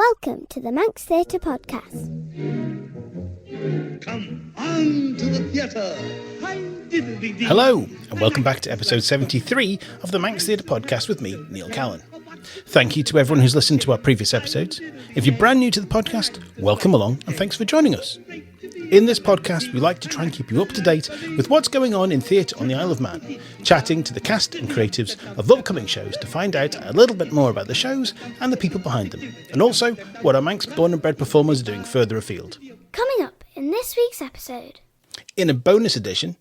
Welcome to the Manx Theatre Podcast. Come on to the theatre. Hello, and welcome back to episode 73 of the Manx Theatre Podcast with me, Neil Callin. Thank you to everyone who's listened to our previous episodes. If you're brand new to the podcast, welcome along and thanks for joining us. In this podcast, we like to try and keep you up to date with what's going on in theatre on the Isle of Man, chatting to the cast and creatives of upcoming shows to find out a little bit more about the shows and the people behind them, and also what our Manx born and bred performers are doing further afield. Coming up in this week's episode. In a bonus edition,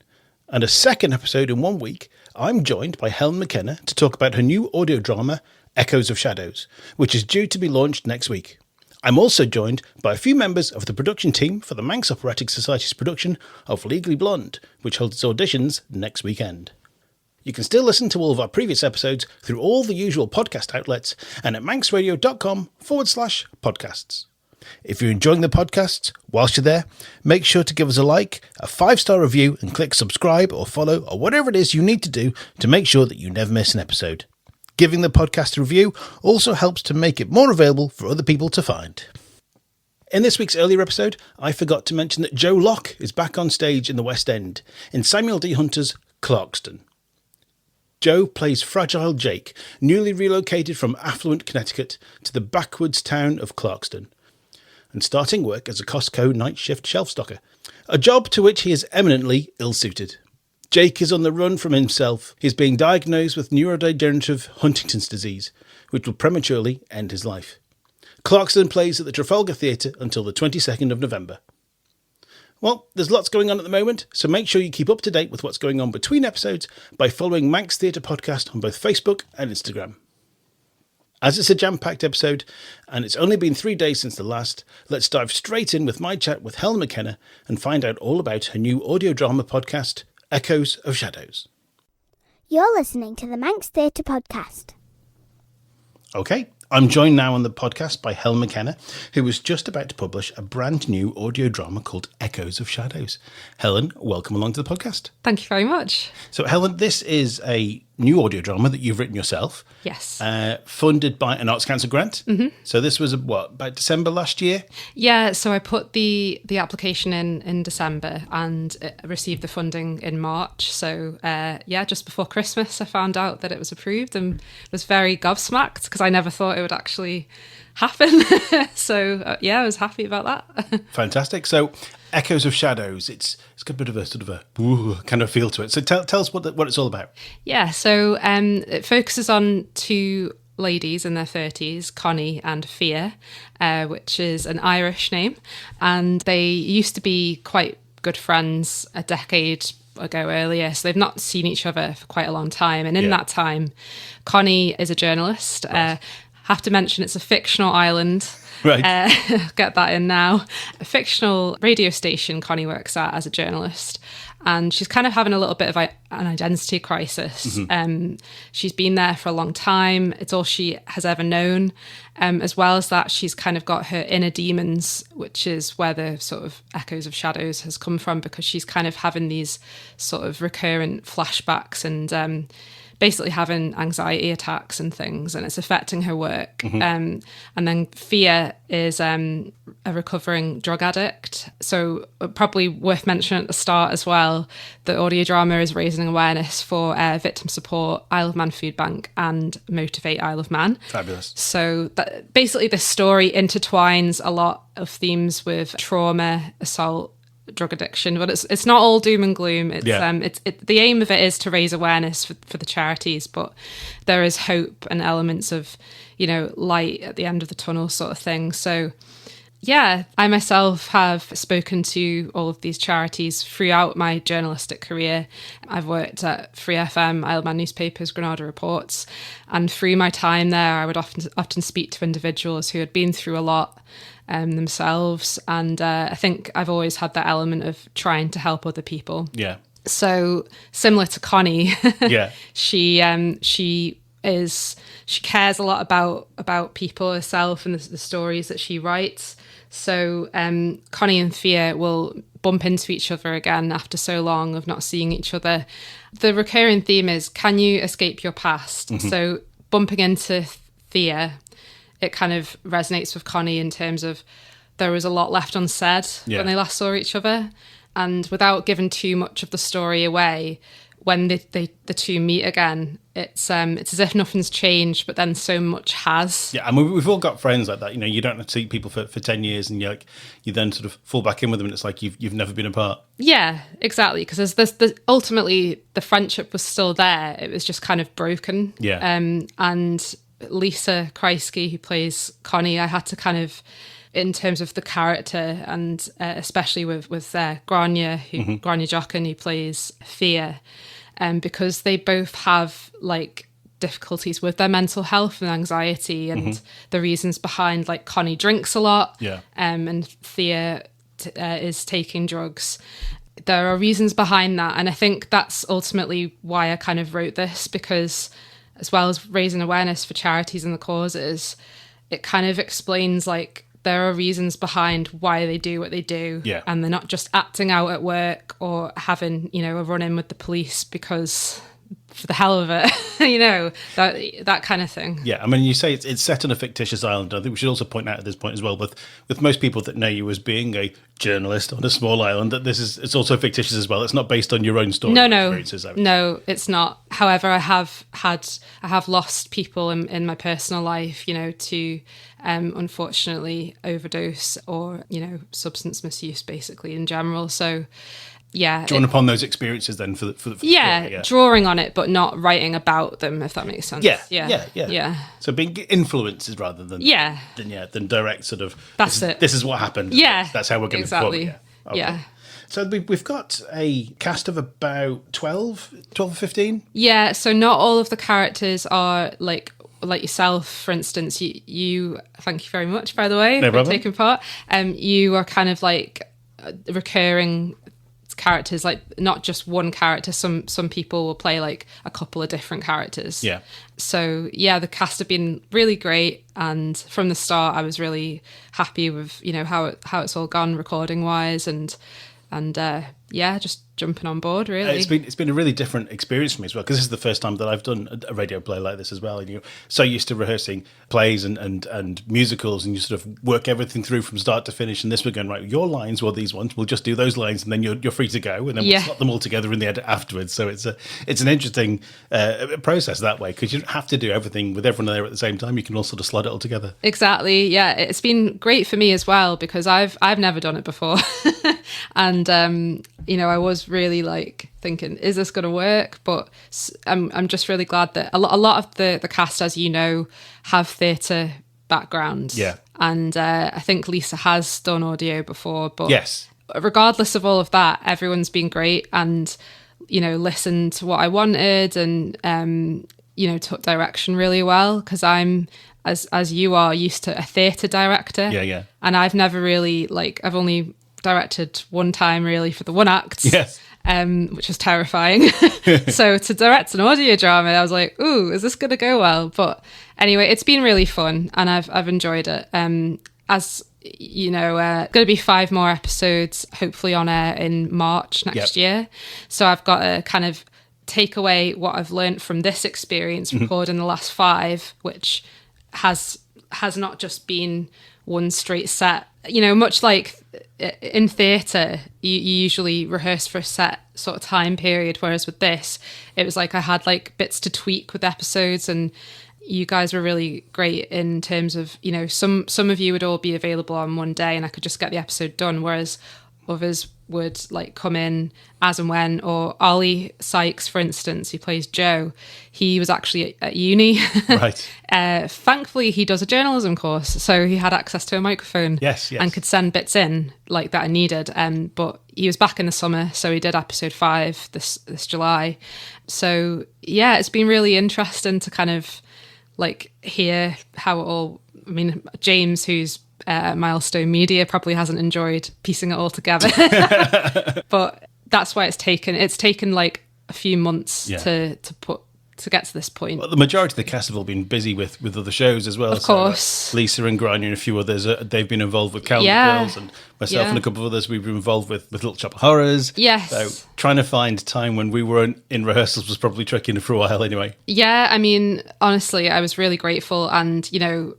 and a second episode in 1 week, I'm joined by Helen McKenna to talk about her new audio drama, Echoes of Shadows, which is due to be launched next week. I'm also joined by a few members of the production team for the Manx Operatic Society's production of Legally Blonde, which holds its auditions next weekend. You can still listen to all of our previous episodes through all the usual podcast outlets and at manxradio.com/podcasts. If you're enjoying the podcasts, whilst you're there, make sure to give us a like, a 5-star review, and click subscribe or follow or whatever it is you need to do to make sure that you never miss an episode. Giving the podcast a review also helps to make it more available for other people to find. In this week's earlier episode, I forgot to mention that Joe Locke is back on stage in the West End in Samuel D. Hunter's Clarkston. Joe plays Fragile Jake, newly relocated from affluent Connecticut to the backwoods town of Clarkston, and starting work as a Costco night shift shelf stocker, a job to which he is eminently ill-suited. Jake is on the run from himself. He's being diagnosed with neurodegenerative Huntington's disease, which will prematurely end his life. Clarkston plays at the Trafalgar Theatre until the 22nd of November. Well, there's lots going on at the moment, so make sure you keep up to date with what's going on between episodes by following Manx Theatre Podcast on both Facebook and Instagram. As it's a jam-packed episode, and it's only been 3 days since the last, let's dive straight in with my chat with Helen McKenna and find out all about her new audio drama podcast, Echoes of Shadows. You're listening to the Manx Theatre Podcast. Okay, I'm joined now on the podcast by Helen McKenna, who was just about to publish a brand new audio drama called Echoes of Shadows. Helen, welcome along to the podcast. Thank you very much. So Helen, this is a new audio drama that you've written yourself. Yes. Funded by an Arts Council grant. Mm-hmm. So this was, about December last year? Yeah, so I put the application in December and received the funding in March. So just before Christmas, I found out that it was approved and was very gobsmacked because I never thought it would actually happen. So I was happy about that. Fantastic. So Echoes of Shadows, it's got a bit of a sort of a kind of feel to it. So tell us what it's all about. Yeah, so it focuses on two ladies in their 30s, Connie and Fia, which is an Irish name. And they used to be quite good friends a decade ago earlier. So they've not seen each other for quite a long time. And in that time, Connie is a journalist. Right. Have to mention it's a fictional island. Right. Get that in now. A fictional radio station Connie works at as a journalist. And she's kind of having a little bit of an identity crisis. Mm-hmm. She's been there for a long time. It's all she has ever known. As well as that, she's kind of got her inner demons, which is where the sort of Echoes of Shadows has come from, because she's kind of having these sort of recurrent flashbacks and basically having anxiety attacks and things, and it's affecting her work. Mm-hmm. And then Fia is a recovering drug addict. So probably worth mentioning at the start as well, the audio drama is raising awareness for victim support, Isle of Man Food Bank and Motivate Isle of Man. Fabulous. So basically this story intertwines a lot of themes with trauma, assault, drug addiction, but it's not all doom and gloom. It's the aim of it is to raise awareness for the charities, but there is hope and elements of light at the end of the tunnel sort of thing. So I myself have spoken to all of these charities throughout my journalistic career. I've worked at Free FM, Isle of Man Newspapers, Granada Reports, and through my time there I would often speak to individuals who had been through a lot themselves, and I think I've always had that element of trying to help other people. Yeah. So similar to Connie, she cares a lot about people herself and the stories that she writes. So Connie and Fia will bump into each other again after so long of not seeing each other. The recurring theme is, can you escape your past? Mm-hmm. So bumping into Fia it kind of resonates with Connie in terms of there was a lot left unsaid when they last saw each other. And without giving too much of the story away, when the two meet again, it's as if nothing's changed, but then so much has. Yeah, I mean, we've all got friends like that. You know, you don't see people for 10 years and you then sort of fall back in with them and it's like you've never been apart. Yeah, exactly. Because ultimately the friendship was still there. It was just kind of broken. Yeah. And Lisa Kreisky, who plays Connie, I had to kind of, in terms of the character and especially with Grania, Grania Jochen, who plays Fia, because they both have like difficulties with their mental health and anxiety and the reasons behind, like Connie drinks a lot, and Thea is taking drugs. There are reasons behind that, and I think that's ultimately why I kind of wrote this, because as well as raising awareness for charities and the causes, it kind of explains like there are reasons behind why they do what they do. Yeah. And they're not just acting out at work or having, a run-in with the police because for the hell of it, that kind of thing. Yeah, I mean, you say it's set on a fictitious island. I think we should also point out at this point as well, with most people that know you as being a journalist on a small island, that it's also fictitious as well. It's not based on your own story. No, it's not. However, I have lost people in my personal life, to unfortunately overdose or substance misuse, basically in general. So. Yeah, drawing upon those experiences then for the story, drawing on it, but not writing about them, if that makes sense. Yeah. So being influences rather than direct sort of. That's it. This is what happened. Yeah, that's how we're going to perform. Yeah. Okay. Yeah. So we've got a cast of about 12 or 15. Yeah. So not all of the characters are like yourself, for instance. You thank you very much, by the way, for taking part. You are kind of like recurring characters, like not just one character. Some people will play like a couple of different characters. Yeah. So the cast have been really great, and from the start I was really happy with how it's all gone recording wise, and just jumping on board, really. It's been a really different experience for me as well, because this is the first time that I've done a radio play like this as well. And you're so used to rehearsing plays and musicals, and you sort of work everything through from start to finish. And this, we're going, right, your lines were these ones, we'll just do those lines, and then you're free to go, and then we'll slot them all together in the edit afterwards. So it's an interesting process that way, because you don't have to do everything with everyone there at the same time. You can all sort of slot it all together. Exactly. Yeah, it's been great for me as well, because I've never done it before. And I was really like thinking, is this going to work? But I'm just really glad that a lot of the cast, as you know, have theatre backgrounds. Yeah. And I think Lisa has done audio before, but yes, regardless of all of that, everyone's been great and listened to what I wanted and took direction really well, because I'm as you are used to a theatre director. Yeah. And I've never really I've only directed one time really for the one act. Yes. Which was terrifying. So to direct an audio drama, I was like, ooh, is this going to go well? But anyway, it's been really fun and I've enjoyed it. As you know, going to be 5 more episodes, hopefully on air in March next year. So I've got to kind of take away what I've learned from this experience recording the last 5, which has not just been one straight set. Much like in theatre, you usually rehearse for a set sort of time period, whereas with this, it was like I had like bits to tweak with episodes, and you guys were really great in terms of, some of you would all be available on one day and I could just get the episode done, whereas others would come in as and when. Or Ollie Sykes, for instance, who plays Joe, he was actually at uni. Right. Thankfully, he does a journalism course, so he had access to a microphone. Yes. And could send bits in that I needed. But he was back in the summer, so he did episode 5 this July. So yeah, it's been really interesting to kind of hear how it all. I mean, James, who's Milestone Media, probably hasn't enjoyed piecing it all together. But that's why it's taken a few months to put to get to this point. Well, the majority of the cast have all been busy with other shows as well. Of course. So, Lisa and Grania and a few others, they've been involved with Calendar Girls, and myself and a couple of others, we've been involved with Little Shop of Horrors. Yes. So trying to find time when we weren't in rehearsals was probably tricky for a while anyway. Yeah, I mean, honestly, I was really grateful. And,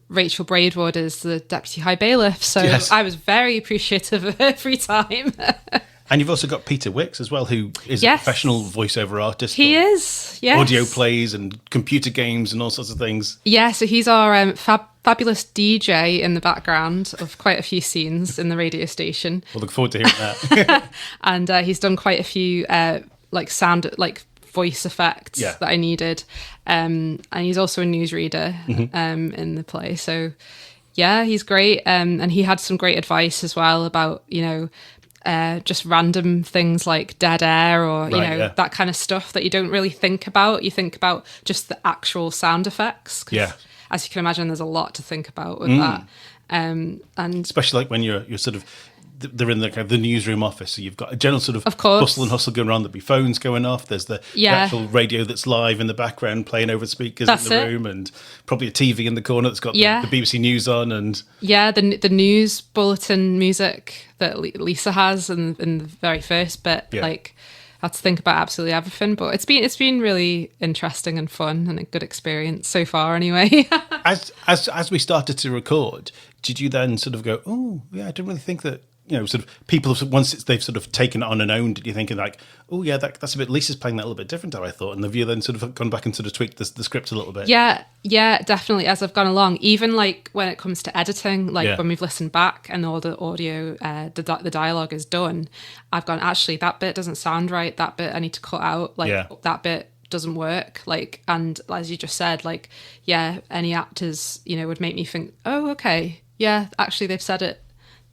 Rachel Braidwood is the Deputy High Bailiff, so Yes. I was very appreciative of her free time. And you've also got Peter Wicks as well, who is a professional voiceover artist. He is, yes. Audio plays and computer games and all sorts of things. Yeah, so he's our fabulous DJ in the background of quite a few scenes in the radio station. We'll look forward to hearing that. And he's done quite a few voice effects that I needed. And he's also a newsreader in the play. So, yeah, he's great. And he had some great advice as well about, just random things like dead air or, that kind of stuff that you don't really think about. You think about just the actual sound effects. As you can imagine, there's a lot to think about with that. And especially like when you're sort of, they're in the kind of the newsroom office, so you've got a general sort of course, bustle and hustle going on. There'll be phones going off. There's the actual radio that's live in the background playing over speakers in the room, and probably a TV in the corner that's got the BBC News on, and the news bulletin music that Lisa has in the very first bit. Like, I had to think about absolutely everything, but it's been really interesting and fun and a good experience so far. Anyway, as we started to record, did you then sort of go, oh yeah, I didn't really think that. Sort of people have, once they've sort of taken it on and owned it, you're thinking like, oh yeah, that's a bit. Lisa's playing that a little bit different, how I thought, and have you then sort of gone back and sort of tweaked the script a little bit? Yeah, definitely. As I've gone along, even like when it comes to editing, like when we've listened back and all the audio, the dialogue is done, I've gone, actually that bit doesn't sound right. That bit I need to cut out. Like that bit doesn't work. Like, and as you just said, like, any actors, would make me think, oh, okay, yeah, actually they've said it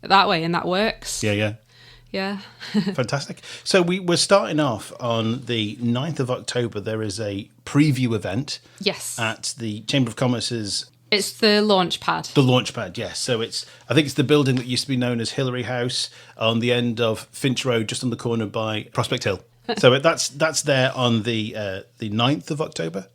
that way and that works. Yeah Fantastic. So we're starting off on the 9th of October. There is a preview event at the Chamber of Commerce's. It's the launch pad. The launch pad, yes. So I think it's the building that used to be known as Hillary House on the end of Finch Road, just on the corner by Prospect Hill. So that's there on the 9th of October.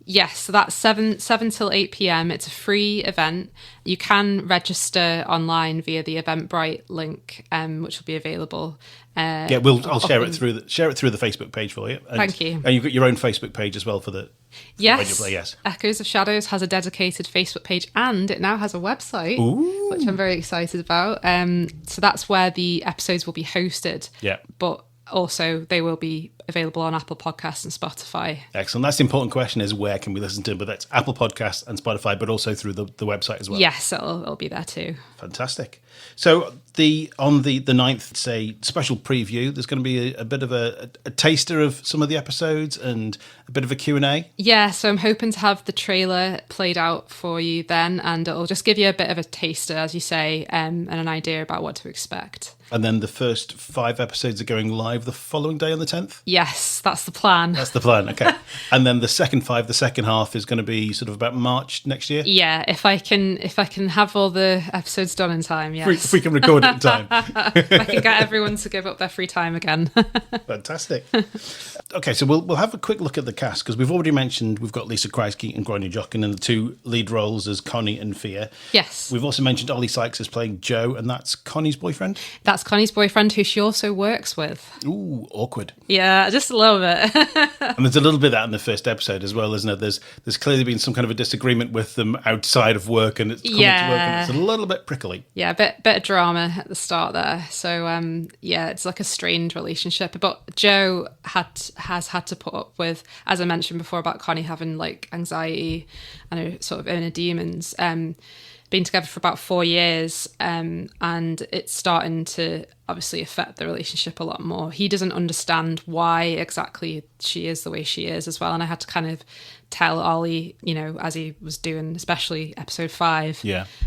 Yes, so that's 7 till 8 p.m. It's a free event. You can register online via the Eventbrite link, which will be available. I'll share it through the Facebook page for you. And, thank you. And you've got your own Facebook page as well for the Radio Play, yes. Echoes of Shadows has a dedicated Facebook page, and it now has a website, which I'm very excited about. So that's where the episodes will be hosted. Yeah, but also they will be available on Apple Podcasts and Spotify. Excellent. That's the important question, is where can we listen to them? But that's Apple Podcasts and Spotify, but also through the website as well. Yes, it'll be there too. Fantastic. So on the 9th, it's a special preview. There's going to be a bit of a taster of some of the episodes and a bit of a Q&A. Yeah, so I'm hoping to have the trailer played out for you then, and it'll just give you a bit of a taster, as you say, and an idea about what to expect. And then the first 5 episodes are going live the following day on the 10th? Yes, that's the plan. That's the plan, okay. And then the second half is going to be sort of about March next year? Yeah, if I can have all the episodes done in time, yes. If we can record it in time. If I can get everyone to give up their free time again. Fantastic. Okay, so we'll have a quick look at the cast, because we've already mentioned we've got Lisa Kreisky and Grania Jochen in the 2 lead roles as Connie and Fia. Yes. We've also mentioned Ollie Sykes is playing Joe, and that's Connie's boyfriend? That's Connie's boyfriend, who she also works with. Ooh, awkward. Yeah, just a little bit. And there's a little bit of that in the first episode as well, isn't it? There's clearly been some kind of a disagreement with them outside of work, and it's coming to work, and it's a little bit prickly. Yeah, a bit of drama at the start there. So it's like a strained relationship. But Joe has had to put up with, as I mentioned before about Connie having like anxiety and her sort of inner demons. Been together for about 4 years, and it's starting to obviously affect the relationship a lot more. He doesn't understand why exactly she is the way she is as well, and I had to kind of tell Ollie, as he was doing, especially episode 5,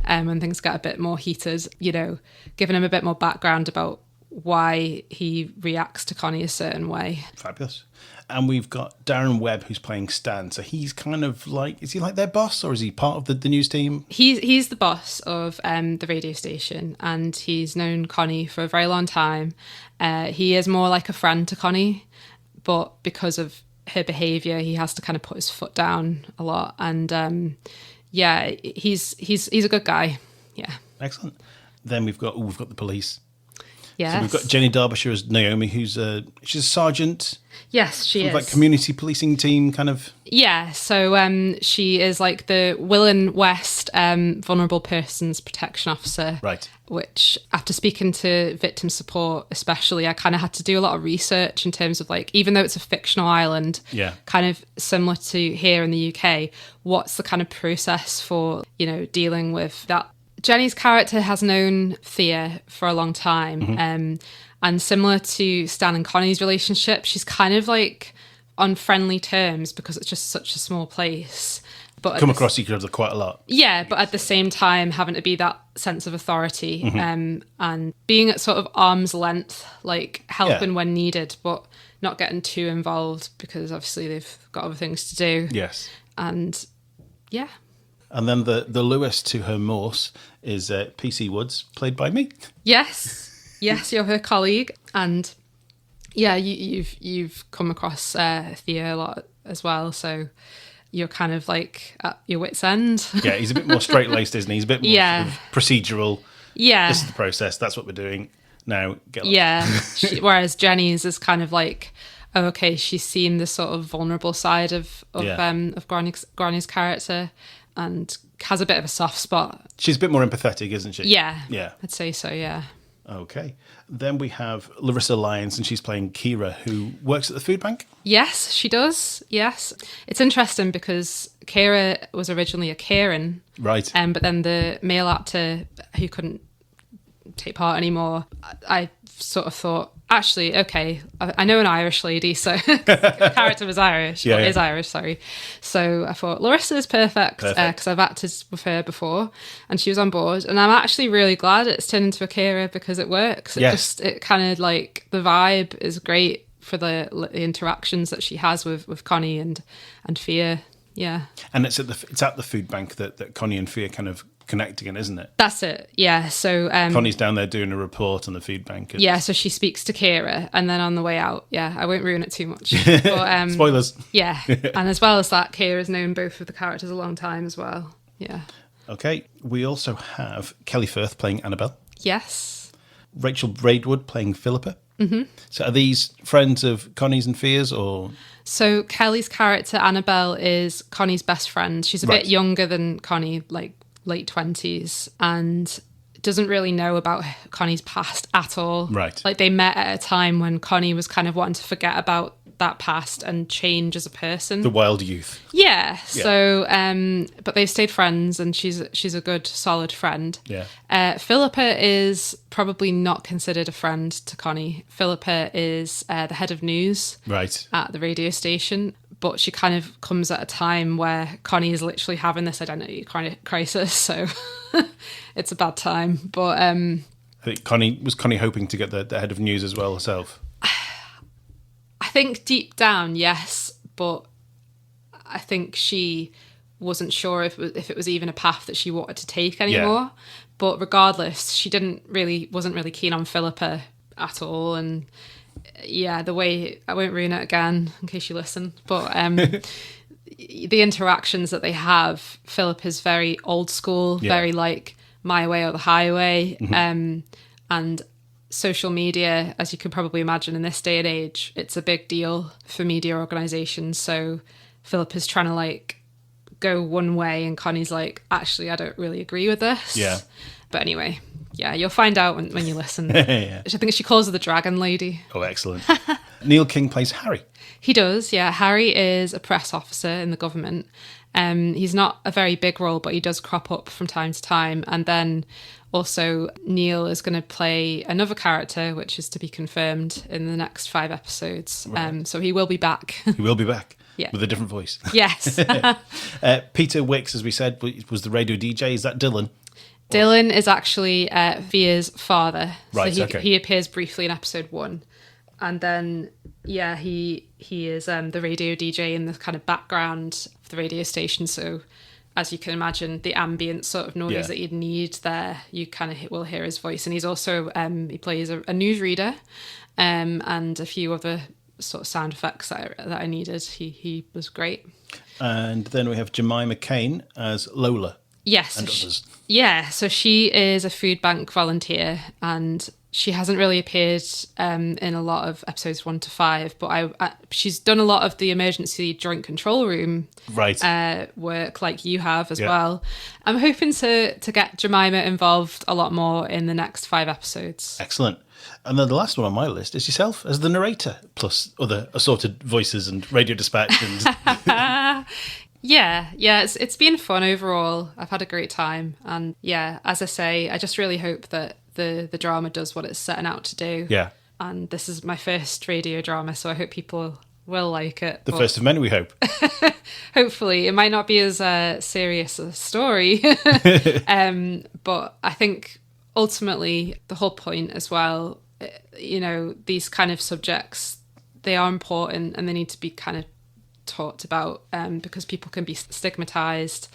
when things got a bit more heated, giving him a bit more background about why he reacts to Connie a certain way. Fabulous. And we've got Darren Webb, who's playing Stan. So he's kind of like, is he like their boss, or is he part of the news team? He's the boss of the radio station, and he's known Connie for a very long time. He is more like a friend to Connie, but because of her behaviour. He has to kind of put his foot down a lot. And he's a good guy. Yeah. Excellent. Then we've got the police. Yes. So we've got Jenny Derbyshire as Naomi, who's she's a sergeant. Yes, she is. Like community policing team kind of. Yeah, so she is like the Willen West Vulnerable Persons Protection Officer. Right. Which, after speaking to victim support especially, I kind of had to do a lot of research in terms of like, even though it's a fictional island, kind of similar to here in the UK, what's the kind of process for, dealing with that. Jenny's character has known Thea for a long time. And similar to Stan and Connie's relationship, she's kind of like on friendly terms because it's just such a small place. But come across each other quite a lot. Yeah, but at the same time, having to be that sense of authority and being at sort of arm's length, like helping when needed, but not getting too involved because obviously they've got other things to do. Yes. And yeah. And then the Lewis to her Morse is PC Woods, played by me. Yes, you're her colleague, and yeah, you've come across Thea a lot as well, so you're kind of like at your wit's end. Yeah, he's a bit more straight-laced, isn't he? He's a bit more sort of procedural. Yeah. This is the process, that's what we're doing. Now, get lost. Yeah, whereas Jenny's is kind of like, oh, okay, she's seen the sort of vulnerable side of Granny's character and has a bit of a soft spot. She's a bit more empathetic, isn't she? Yeah. Yeah. I'd say so, yeah. Okay. Then we have Larissa Lyons, and she's playing Kira, who works at the food bank. Yes, she does. Yes. It's interesting because Kira was originally a Kieran. Right. But then the male actor who couldn't take part anymore, I sort of thought, actually, okay, I know an Irish lady, so the character was Irish, is Irish, sorry. So I thought Larissa is perfect because I've acted with her before and she was on board. And I'm actually really glad it's turned into a Kira because it works. It kind of like, the vibe is great for the interactions that she has with Connie and Fia. Yeah. And it's at the food bank that Connie and Fia kind of connect again, isn't it? That's it, yeah. So Connie's down there doing a report on the food bank. Yeah, so she speaks to Kira, and then on the way out, I won't ruin it too much. But, spoilers. Yeah, and as well as that, Kira's known both of the characters a long time as well. Yeah. Okay, we also have Kelly Firth playing Annabelle. Yes. Rachel Braidwood playing Philippa. Mm-hmm. So are these friends of Connie's and Fia's, or...? So Kelly's character, Annabelle, is Connie's best friend. She's a bit younger than Connie, like late 20s, and doesn't really know about Connie's past at all. Right. Like, they met at a time when Connie was kind of wanting to forget about that past and change as a person. The wild youth. Yeah. So, but they've stayed friends, and she's a good, solid friend. Yeah. Philippa is probably not considered a friend to Connie. Philippa is the head of news at the radio station. But she kind of comes at a time where Connie is literally having this identity crisis, so it's a bad time. But I think Connie hoping to get the head of news as well herself? I think deep down, yes, but I think she wasn't sure if it was even a path that she wanted to take anymore. Yeah. But regardless, she wasn't really keen on Philippa at all, and yeah, the way, I won't ruin it again in case you listen, but the interactions that they have, Philip is very old school, very like my way or the highway, and social media, as you can probably imagine in this day and age, it's a big deal for media organisations. So Philip is trying to like go one way, and Connie's like, actually, I don't really agree with this. Yeah. But anyway, yeah, you'll find out when you listen. I think she calls her the Dragon Lady. Oh, excellent. Neil King plays Harry. He does, yeah. Harry is a press officer in the government. He's not a very big role, but he does crop up from time to time. And then also Neil is going to play another character, which is to be confirmed in the next 5 episodes. Right. So he will be back. He will be back. Yeah. With a different voice. Yes. Peter Wicks, as we said, was the radio DJ. Is that Dylan? Dylan is actually Via's father. Right, so he appears briefly in episode 1. And then, yeah, he is the radio DJ in the kind of background of the radio station. So as you can imagine, the ambient sort of noise that you'd need there, you kind of will hear his voice. And he's also, he plays a newsreader and a few other sort of sound effects that I needed. He was great. And then we have Jemima Kane as Lola. Yes. And others. Yeah, so she is a food bank volunteer, and she hasn't really appeared in a lot of episodes 1 to 5, but she's done a lot of the emergency joint control room work like you have as well. I'm hoping to get Jemima involved a lot more in the next 5 episodes. Excellent. And then the last one on my list is yourself as the narrator, plus other assorted voices and radio dispatch. And Yeah, it's been fun overall. I've had a great time. And yeah, as I say, I just really hope that the drama does what it's setting out to do. Yeah. And this is my first radio drama, so I hope people will like it. The first of many, we hope. Hopefully. It might not be as serious a story. But I think ultimately the whole point as well, these kind of subjects, they are important and they need to be kind of talked about because people can be stigmatized.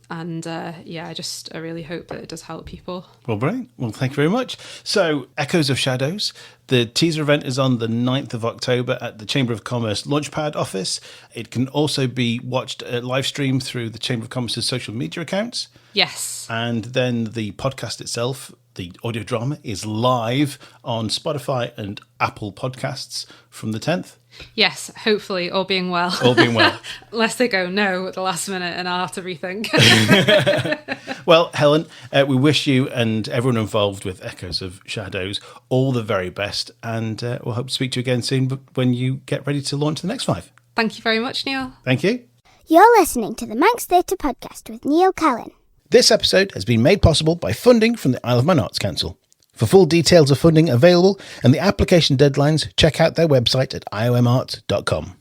And I really hope that it does help people. Well, brilliant. Well, thank you very much. So, Echoes of Shadows. The teaser event is on the 9th of October at the Chamber of Commerce Launchpad office. It can also be watched live stream through the Chamber of Commerce's social media accounts. Yes. And then the podcast itself, the audio drama, is live on Spotify and Apple Podcasts from the 10th. Yes, hopefully, all being well. All being well. Unless they go no at the last minute and I'll have to rethink. Well, Helen, we wish you and everyone involved with Echoes of Shadows all the very best, and we'll hope to speak to you again soon when you get ready to launch the next 5. Thank you very much, Neil. Thank you. You're listening to the Manx Theatre Podcast with Neil Callin. This episode has been made possible by funding from the Isle of Man Arts Council. For full details of funding available and the application deadlines, check out their website at iomarts.com.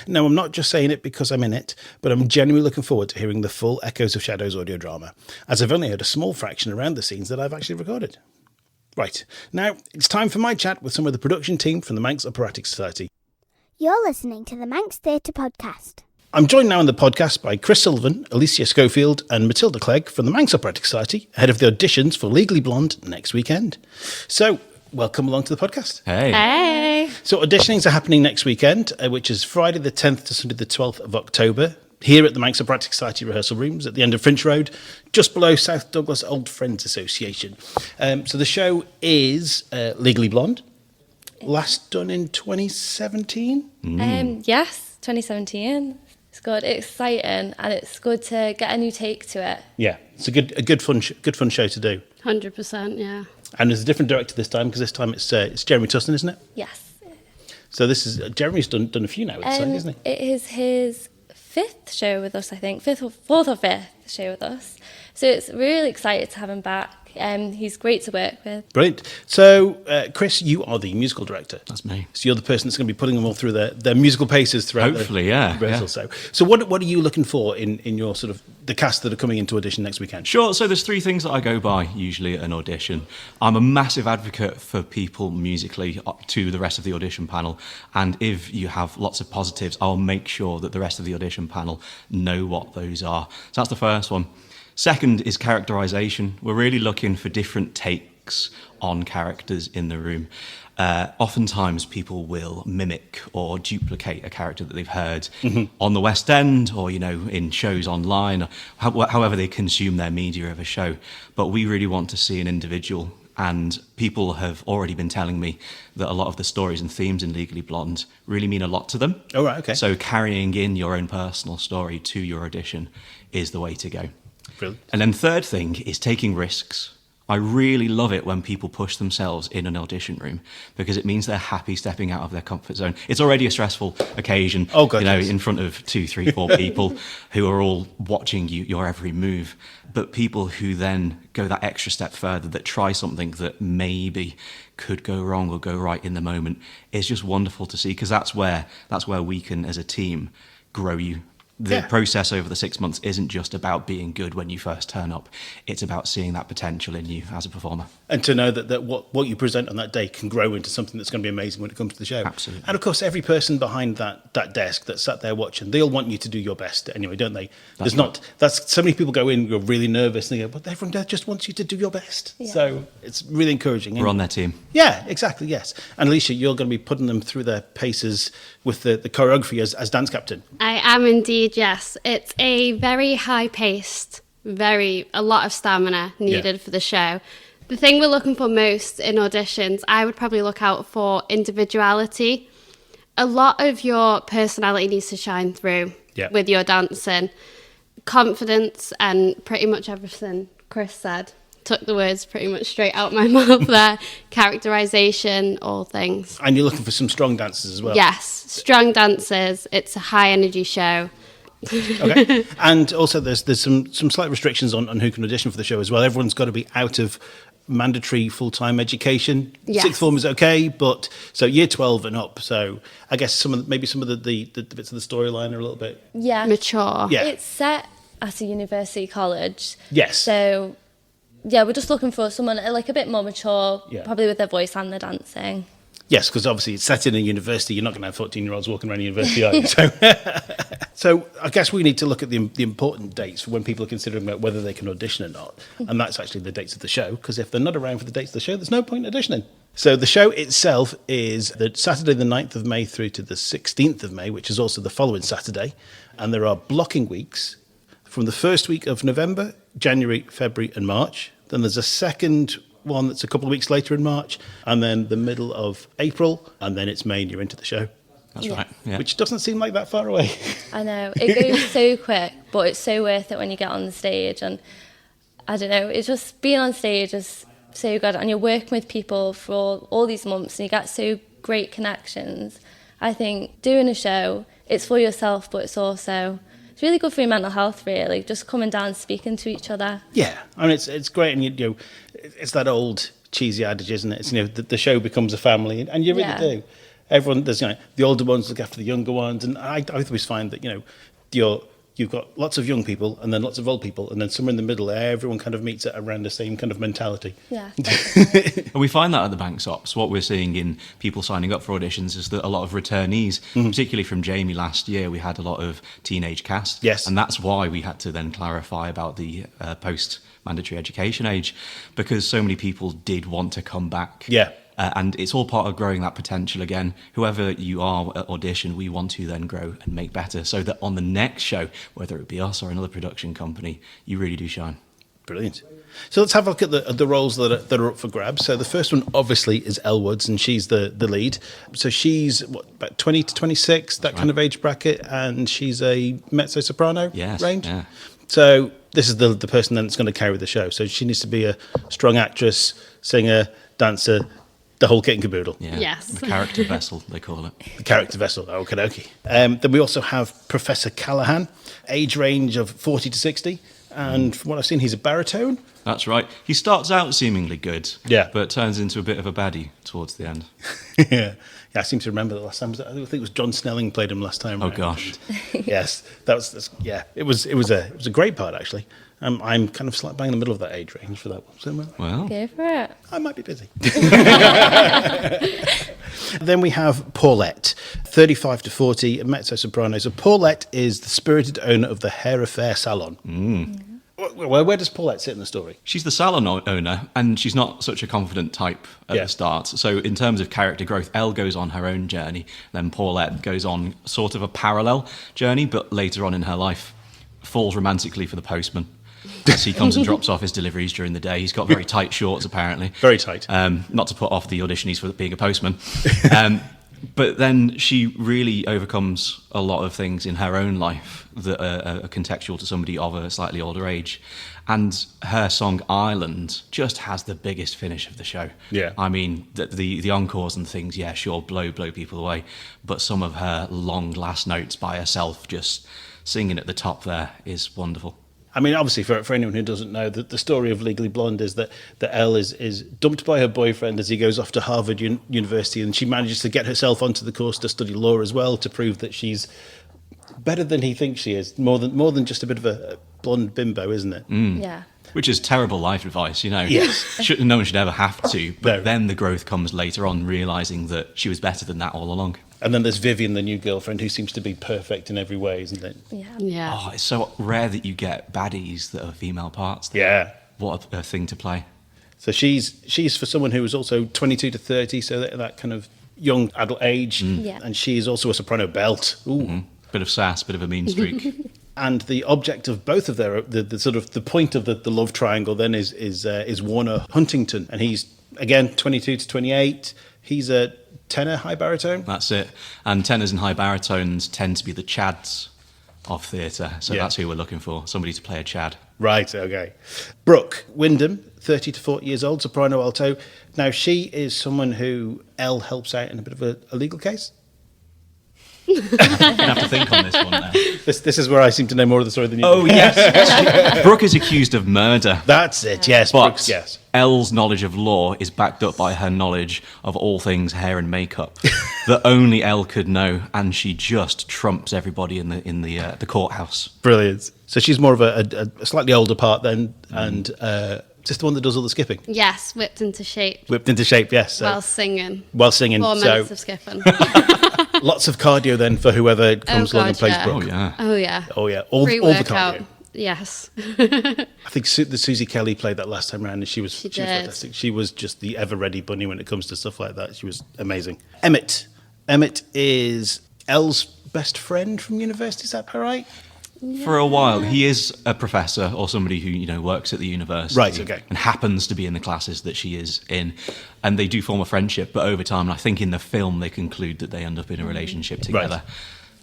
Now, I'm not just saying it because I'm in it, but I'm genuinely looking forward to hearing the full Echoes of Shadows audio drama, as I've only heard a small fraction around the scenes that I've actually recorded. Right, now it's time for my chat with some of the production team from the Manx Operatic Society. You're listening to the Manx Theatre Podcast. I'm joined now on the podcast by Chris Sullivan, Alicia Schofield and Matilda Clague from the Manx Operatic Society, ahead of the auditions for Legally Blonde next weekend. So, welcome along to the podcast. Hey. So, auditionings are happening next weekend, which is Friday the 10th to Sunday the 12th of October, here at the Manx Operatic Society rehearsal rooms at the end of Finch Road, just below South Douglas Old Friends Association. So the show is Legally Blonde, last done in 2017? Yes, 2017. It's good, it's exciting, and it's good to get a new take to it. Yeah, it's a good fun show to do. 100%, yeah. And there's a different director this time, because this time it's Jeremy Tustin, isn't it? Yes. So this is Jeremy's done a few now with the site, isn't he? It is his 5th show with us, I think. 4th or 5th show with us. So it's really excited to have him back. He's great to work with. Brilliant. So, Chris, you are the musical director. That's me. So you're the person that's going to be putting them all through their musical paces throughout Hopefully, the yeah. rehearsal. So what are you looking for in your sort of the cast that are coming into audition next weekend? Sure, so there's 3 things that I go by usually at an audition. I'm a massive advocate for people musically up to the rest of the audition panel, and if you have lots of positives, I'll make sure that the rest of the audition panel know what those are. So that's the first one. Second is characterisation. We're really looking for different takes on characters in the room. Oftentimes people will mimic or duplicate a character that they've heard on the West End or, in shows online, however they consume their media of a show. But we really want to see an individual, and people have already been telling me that a lot of the stories and themes in Legally Blonde really mean a lot to them. Oh, right, okay. So carrying in your own personal story to your audition is the way to go. Brilliant. And then third thing is taking risks. I really love it when people push themselves in an audition room because it means they're happy stepping out of their comfort zone. It's already a stressful occasion, in front of 2, 3, 4 people who are all watching your every move. But people who then go that extra step further, that try something that maybe could go wrong or go right in the moment, is just wonderful to see, because that's where we can, as a team, grow you The process over the 6 months isn't just about being good when you first turn up. It's about seeing that potential in you as a performer. And to know that what you present on that day can grow into something that's going to be amazing when it comes to the show. Absolutely. And of course, every person behind that desk that sat there watching, they'll want you to do your best anyway, don't they? That's so many people go in, you're really nervous, and they go, but everyone there just wants you to do your best. Yeah. So it's really encouraging. We're on their team. Yeah, exactly, yes. And Alicia, you're going to be putting them through their paces with the choreography as dance captain. I am indeed, yes. It's a very high-paced, a lot of stamina needed for the show. The thing we're looking for most in auditions, I would probably look out for individuality. A lot of your personality needs to shine through with your dancing. Confidence and pretty much everything Chris said. Took the words pretty much straight out my mouth there. Characterisation, all things. And you're looking for some strong dancers as well? Yes, strong dancers. It's a high-energy show. Okay. And also there's some slight restrictions on who can audition for the show as well. Everyone's got to be out of mandatory full-time education. Yes. Sixth form is okay, but so year 12 and up. So I guess some of the bits of the storyline are a little bit mature. Yeah. It's set at a university college. Yes. So we're just looking for someone like a bit more mature, probably with their voice and their dancing. Yes, because obviously it's set in a university. You're not going to have 14-year-olds walking around a university, are you? So I guess we need to look at the important dates for when people are considering about whether they can audition or not. And that's actually the dates of the show, because if they're not around for the dates of the show, there's no point auditioning. So the show itself is the Saturday the 9th of May through to the 16th of May, which is also the following Saturday. And there are blocking weeks from the first week of November, January, February and March. Then there's a second one that's a couple of weeks later in March, and then the middle of April, and then it's May and you're into the show. That's right. Yeah. Which doesn't seem like that far away. I know. It goes so quick, but it's so worth it when you get on the stage. And I don't know, it's just being on stage is so good. And you're working with people for all these months and you get so great connections. I think doing a show, it's for yourself, but it's really good for your mental health, really. Just coming down, speaking to each other. Yeah, I mean, it's great. And, you know, it's that old cheesy adage, isn't it? It's, you know, the show becomes a family, and you really do. Everyone, there's, you know, the older ones look after the younger ones, and I always find that, you know, you've got lots of young people and then lots of old people, and then somewhere in the middle, everyone kind of meets around the same kind of mentality. Yeah. And we find that at the Manx Ops. What we're seeing in people signing up for auditions is that a lot of returnees, particularly from Jamie last year, we had a lot of teenage cast. Yes. And that's why we had to then clarify about the post-mandatory education age, because so many people did want to come back. Yeah. And it's all part of growing that potential again. Whoever you are at audition, we want to then grow and make better so that on the next show, whether it be us or another production company, you really do shine. Brilliant. So let's have a look at the roles that are up for grabs. So the first one, obviously, is Elle Woods, and she's the lead. So she's, about 20 to 26, that kind of age bracket, and she's a mezzo-soprano range? Yeah. So this is the person then that's going to carry the show. So she needs to be a strong actress, singer, dancer, the whole kit and caboodle. Yeah. Yes. The character vessel, they call it. The character vessel, okie. Then we also have Professor Callahan, age range of 40 to 60. And from what I've seen, he's a baritone. That's right. He starts out seemingly good, Yeah. but turns into a bit of a baddie towards the end. Yeah, I seem to remember the last time. I think it was John Snelling played him last time. Oh, right? gosh. Yes, it was a great part, actually. I'm kind of slap bang in the middle of that age range for that one. So, Well, Go for it. I might be busy. Then we have Paulette, 35 to 40, a mezzo-soprano. So Paulette is the spirited owner of the Hair Affair salon. Where does Paulette sit in the story? she's the salon owner, and she's not such a confident type at the start. So in terms of character growth, Elle goes on her own journey, then Paulette goes on sort of a parallel journey, but later on in her life falls romantically for the postman. As he comes and drops off his deliveries during the day. He's got very tight shorts, apparently. Very tight. Not to put off the auditionees for being a postman. But then she really overcomes a lot of things in her own life that are contextual to somebody of a slightly older age. And her song Ireland just has the biggest finish of the show. Yeah. I mean, the encores and things, yeah, sure, blow people away. But some of her long last notes by herself, just singing at the top there, is wonderful. I mean, obviously, for anyone who doesn't know, the story of Legally Blonde is that Elle is dumped by her boyfriend as he goes off to Harvard University, and she manages to get herself onto the course to study law as well, to prove that she's better than he thinks she is. More than just a bit of a blonde bimbo, isn't it? Yeah. Which is terrible life advice, you know. Yes. No one should ever have to. But No. then the growth comes later on, realising that she was better than that all along. And then there's Vivian, the new girlfriend, who seems to be perfect in every way, isn't it? Yeah. Yeah. Oh, it's so rare that you get baddies that are female parts. Yeah. What a thing to play. So she's for someone who was also 22 to 30, so that kind of young adult age. Yeah. And she is also a soprano belt. Ooh. Bit of sass, bit of a mean streak. And the object of both of the sort of the point of the love triangle then is Warner Huntington, and he's again 22 to 28. He's a tenor, high baritone. That's it. And tenors and high baritones tend to be the chads of theatre. So Yeah. that's who we're looking for, somebody to play a chad. Right. Okay. Brooke Wyndham, 30 to 40 years old, soprano alto. Now she is someone who Elle helps out in a bit of a legal case. You're going to have to think on this one now. This is where I seem to know more of the story than you. Oh, do. yes. Brooke is accused of murder. That's it. Yes. But Brooks, yes. Elle's knowledge of law is backed up by her knowledge of all things hair and makeup that only Elle could know, and she just trumps everybody in the courthouse. Brilliant. So she's more of a slightly older part then, and just the one that does all the skipping. Yes, whipped into shape Whipped into shape, yes. So, while singing. while singing. 4 So minutes of skipping. lots of cardio then for whoever comes along and God, plays yeah. Brooke. Oh, yeah. Oh, yeah. Oh yeah, all the Pre-workout. cardio. Yes. I think the Susie Kelly played that last time around, and she was She did. fantastic. She was just the ever ready bunny when it comes to stuff like that. She was amazing. Emmett is Elle's best friend from university. Is that right? For a while, he is a professor or somebody who works at the university, Right, okay. and happens to be in the classes that she is in, and they do form a friendship. But over time, I think in the film they conclude that they end up in a relationship together.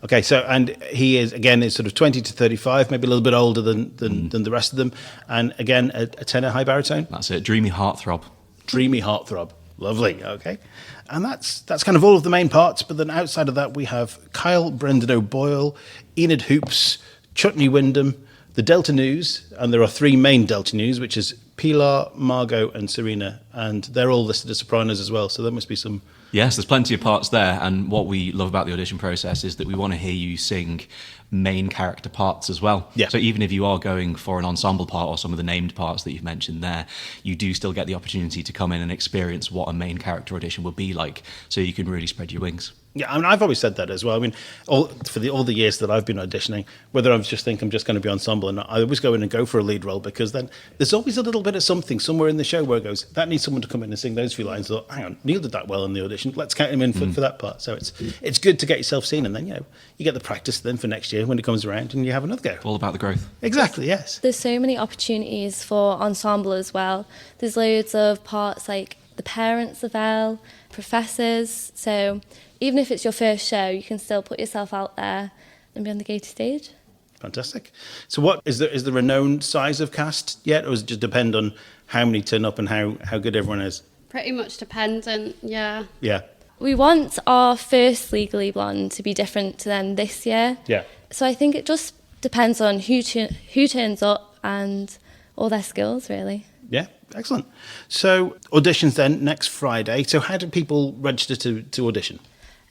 Okay, so and he is sort of 20 to 35, maybe a little bit older than the rest of them, and again a tenor, high baritone, That's it, dreamy heartthrob. dreamy heartthrob, lovely. Okay, and that's kind of all of the main parts. But then outside of that, we have Kyle Brendan O'Boyle, Enid Hoops, Chutney Wyndham, the Delta News, and there are 3 main Delta News, which is Pilar, Margot, and Serena, and they're all listed as sopranos as well. So there must be some. Yes, there's plenty of parts there, and what we love about the audition process is that we want to hear you sing main character parts as well. Yeah. So even if you are going for an ensemble part or some of the named parts that you've mentioned there, you do still get the opportunity to come in and experience what a main character audition would be like, so you can really spread your wings. Yeah, I mean, I've always said that as well. I mean, all the years that I've been auditioning, whether I just think I'm just going to be ensemble or not, I always go in and go for a lead role, because then there's always a little bit of something somewhere in the show where it goes, that needs someone to come in and sing those few lines. Or, hang on, Neil did that well in the audition. Let's count him in for that part. So it's good to get yourself seen, and then you get the practice then for next year when it comes around, and you have another go. All about the growth. Exactly. Yes. There's so many opportunities for ensemble as well. There's loads of parts like the parents of Elle, professors. So even if it's your first show, you can still put yourself out there and be on the gated stage. Fantastic. So what is there a known size of cast yet, or does it just depend on how many turn up and how good everyone is? Pretty much dependent, yeah. Yeah. We want our first Legally Blonde to be different to them this year. Yeah. So I think it just depends on who turns up and all their skills, really. Yeah. Excellent. So auditions then next Friday. So how do people register to audition?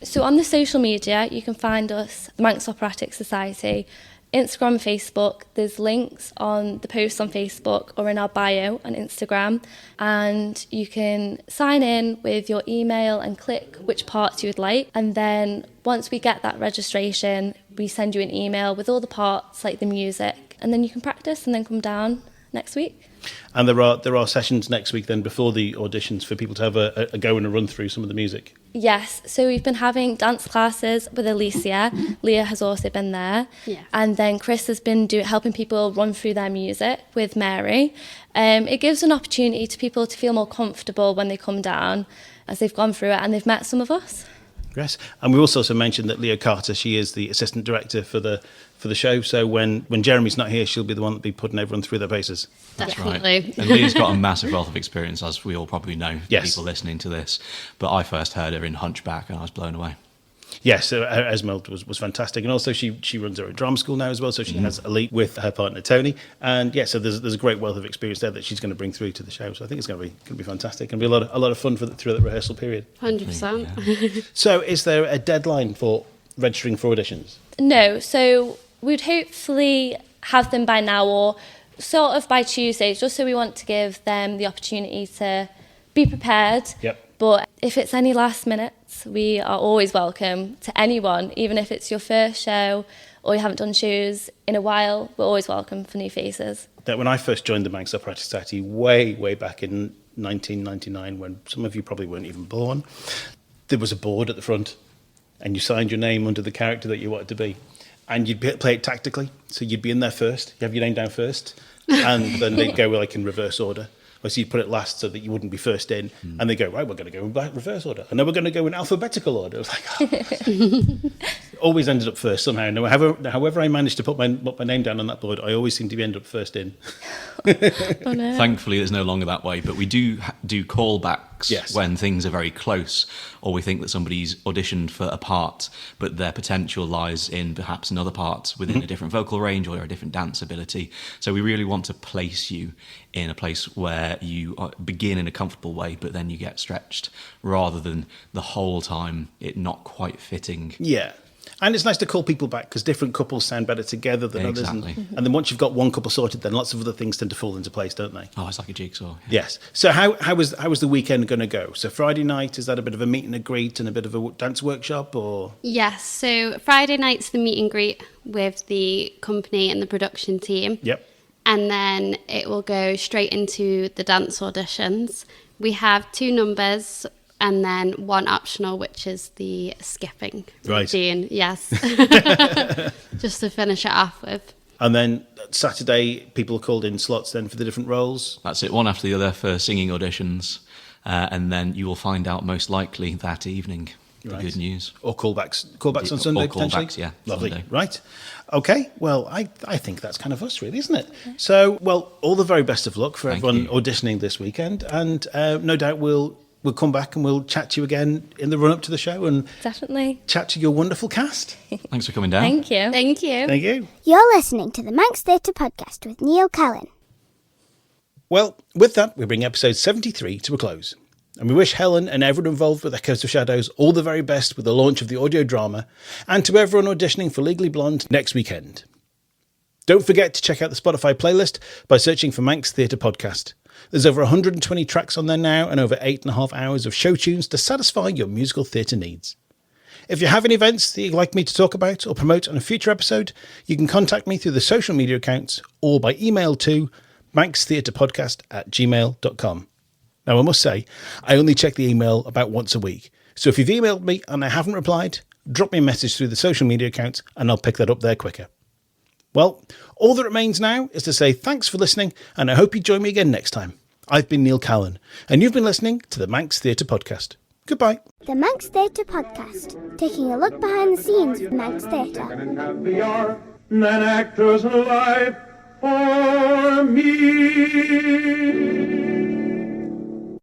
So on the social media, you can find us, the Manx Operatic Society, Instagram, Facebook. There's links on the posts on Facebook or in our bio on Instagram. And you can sign in with your email and click which parts you would like. And then once we get that registration, we send you an email with all the parts, like the music. And then you can practice and then come down next week. And there are sessions next week then before the auditions for people to have a go and a run through some of the music. Yes, so we've been having dance classes with Alicia. Leah has also been there. Yeah. And then Chris has been helping people run through their music with Mary. It gives an opportunity to people to feel more comfortable when they come down as they've gone through it and they've met some of us. Yes. And we also mentioned that Leah Carter, she is the assistant director for the show. So when Jeremy's not here, she'll be the one that'll be putting everyone through their paces. Definitely. Right. And Leah's got a massive wealth of experience, as we all probably know, Yes. people listening to this. But I first heard her in Hunchback and I was blown away. Yes, so Esmeld was fantastic, and also she runs her own drama school now as well. So she has Elite with her partner Tony, and so there's a great wealth of experience there that she's going to bring through to the show. So I think it's going to be fantastic and be a lot of fun through the rehearsal period. 100%. So is there a deadline for registering for auditions? No, so we'd hopefully have them by now or sort of by Tuesday, just so we want to give them the opportunity to be prepared. Yep. But if it's any last minutes, we are always welcome to anyone, even if it's your first show or you haven't done shows in a while, we're always welcome for new faces. That when I first joined the Manx Operatic Society way back in 1999, when some of you probably weren't even born, there was a board at the front and you signed your name under the character that you wanted to be. And you'd play it tactically. So you'd be in there first, you have your name down first, and then they'd go like in reverse order. Or so you'd put it last so that you wouldn't be first in, and they go, right, we're going to go in reverse order. And then we're going to go in alphabetical order. It was like, oh. Always ended up first somehow. No, however I managed to put my name down on that board, I always seem to end up first in. Oh, no. Thankfully, there's no longer that way, but we do callbacks when things are very close, or we think that somebody's auditioned for a part, but their potential lies in perhaps another part within a different vocal range or a different dance ability. So we really want to place you in a place where you begin in a comfortable way, but then you get stretched, rather than the whole time it not quite fitting. Yeah. And it's nice to call people back because different couples sound better together than others. And then once you've got one couple sorted, then lots of other things tend to fall into place, don't they? Oh, it's like a jigsaw. Yes. So how was the weekend going to go? So Friday night, is that a bit of a meet and a greet and a bit of a dance workshop, or? Yes, so Friday night's the meet and greet with the company and the production team. Yep. And then it will go straight into the dance auditions. We have 2 numbers and then 1 optional, which is the skipping routine. Yes. Just to finish it off with. And then Saturday, people are called in slots then for the different roles? That's it, one after the other for singing auditions. And then you will find out most likely that evening. The good news. Or callbacks on Sunday, potentially? Callbacks, yeah. Lovely. Sunday. Right. Okay. Well, I think that's kind of us, really, isn't it? So, well, all the very best of luck for everyone auditioning this weekend. And no doubt we'll come back and we'll chat to you again in the run-up to the show and Definitely. chat to your wonderful cast. Thanks for coming down. Thank you. Thank you. Thank you. You're listening to the Manx Theatre Podcast with Neil Callin. Well, with that, we bring episode 73 to a close. And we wish Helen and everyone involved with Echoes of Shadows all the very best with the launch of the audio drama, and to everyone auditioning for Legally Blonde next weekend. Don't forget to check out the Spotify playlist by searching for Manx Theatre Podcast. There's over 120 tracks on there now and over 8.5 hours of show tunes to satisfy your musical theatre needs. If you have any events that you'd like me to talk about or promote on a future episode, you can contact me through the social media accounts or by email to manxtheatrepodcast@gmail.com. Now, I must say, I only check the email about once a week. So if you've emailed me and I haven't replied, drop me a message through the social media accounts and I'll pick that up there quicker. Well, all that remains now is to say thanks for listening, and I hope you join me again next time. I've been Neil Callin, and you've been listening to the Manx Theatre Podcast. Goodbye. The Manx Theatre Podcast, taking a look behind the scenes of Manx Theatre. And happier than actors alive for me.